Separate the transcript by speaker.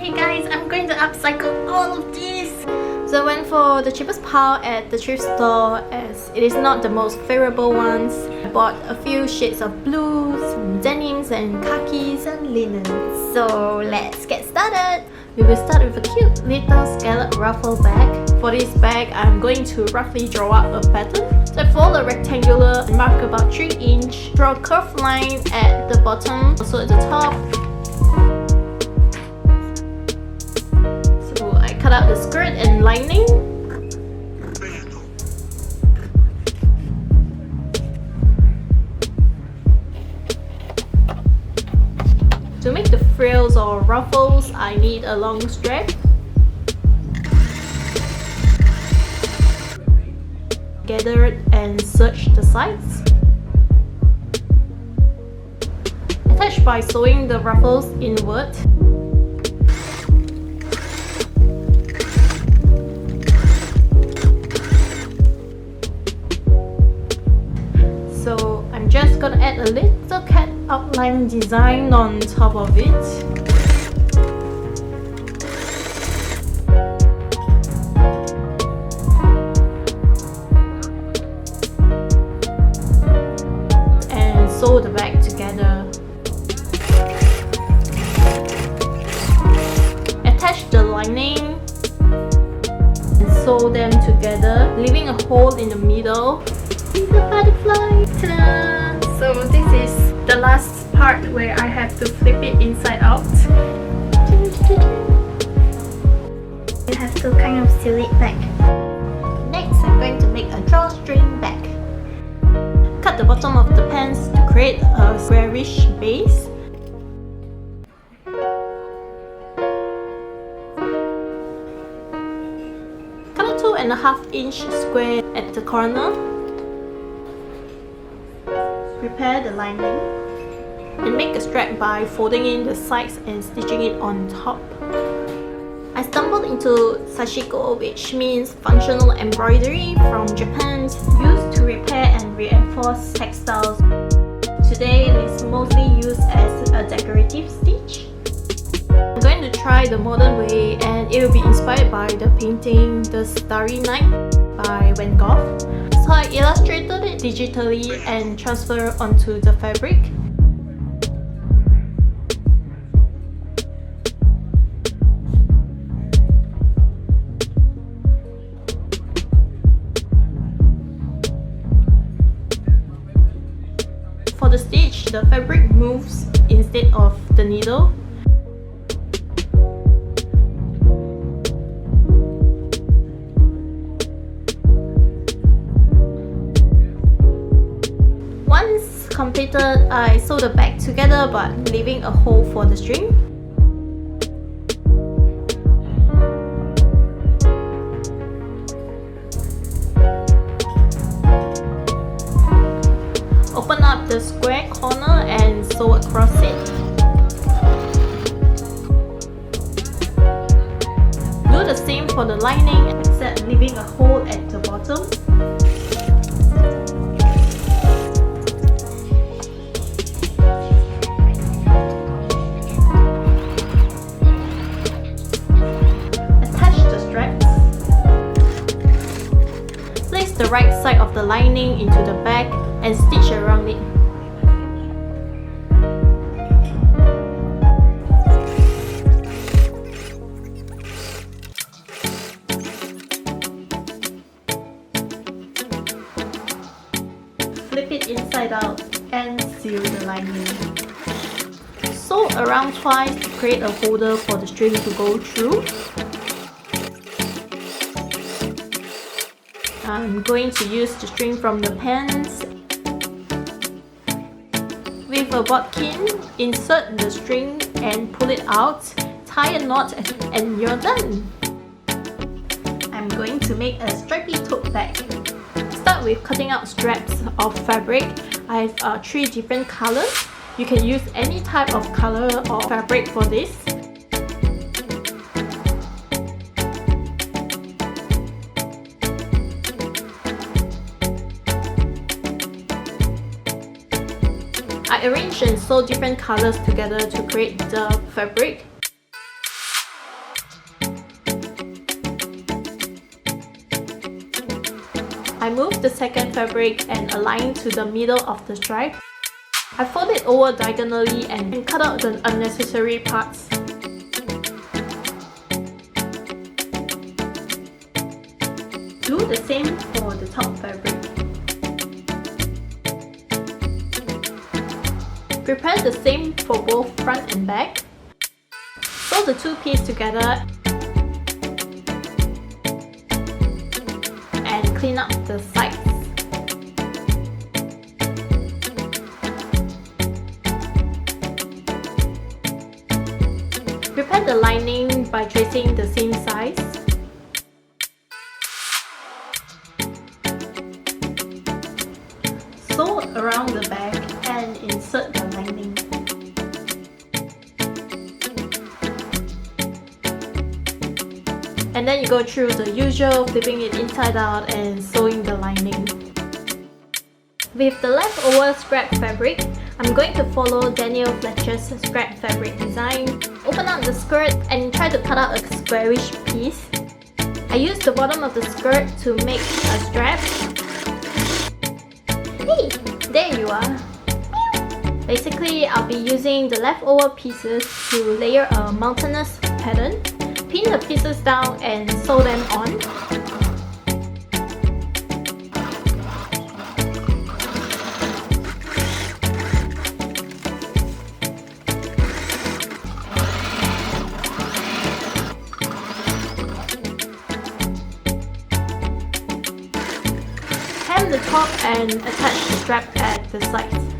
Speaker 1: Hey guys, I'm going to upcycle all of these. So I went for the cheapest pile at the thrift store as it is not the most favorable ones. I bought a few shades of blues, denims and khakis and linen. So let's get started. We will start with a cute little scallop ruffle bag. For this bag, I'm going to roughly draw up a pattern. So I fold a rectangular and mark about 3 inch. Draw a curved line at the bottom, also at the top. So I cut out the skirt and lining. To make the frills or ruffles, I need a long strap. Gather it and serge the sides. Attach by sewing the ruffles inward. So I'm just gonna add a little cat outline design on top of it. And sew the bag together. Attach the lining and sew them together, leaving a hole in the middle. The butterfly. Ta-da! So this is the last part where I have to flip it inside out. You have to kind of seal it back. Next, I'm going to make a drawstring bag. Cut the bottom of the pants to create a squarish base. Cut a 2.5 inch square at the corner. Prepare the lining and make a strap by folding in the sides and stitching it on top. I stumbled into sashiko, which means functional embroidery from Japan, used to repair and reinforce textiles. Today it is mostly used as a decorative stitch. I'm going to try the modern way, and it will be inspired by the painting The Starry Night by Van Gogh. So I illustrated it digitally and transferred onto the fabric. For the stitch, the fabric moves instead of the needle. Once completed, I sew the bag together but leaving a hole for the string. Open up the square corner and sew across it. Do the same for the lining, except leaving a hole at the bottom. The right side of the lining into the bag and stitch around it. Flip it inside out and seal the lining. Sew around twice to create a holder for the string to go through. I'm going to use the string from the pants. With a bodkin, insert the string and pull it out, tie a knot and you're done. I'm going to make a stripy tote bag. Start with cutting out straps of fabric. I have 3 different colors. You can use any type of color or fabric for this. I arrange and sew different colors together to create the fabric. I move the second fabric and align to the middle of the stripe. I fold it over diagonally and cut out the unnecessary parts. Do the same for the top fabric. Prepare the same for both front and back. Sew the two pieces together and clean up the sides. Prepare the lining by tracing the seam size. Sew around the back and insert the lining. And then you go through the usual flipping it inside out and sewing the lining. With the leftover scrap fabric, I'm going to follow Daniel Fletcher's scrap fabric design. Open up the skirt and try to cut out a squarish piece. I use the bottom of the skirt to make a strap. Hey, there you are. Basically, I'll be using the leftover pieces to layer a mountainous pattern. Pin the pieces down and sew them on. Hem the top and attach the strap at the sides.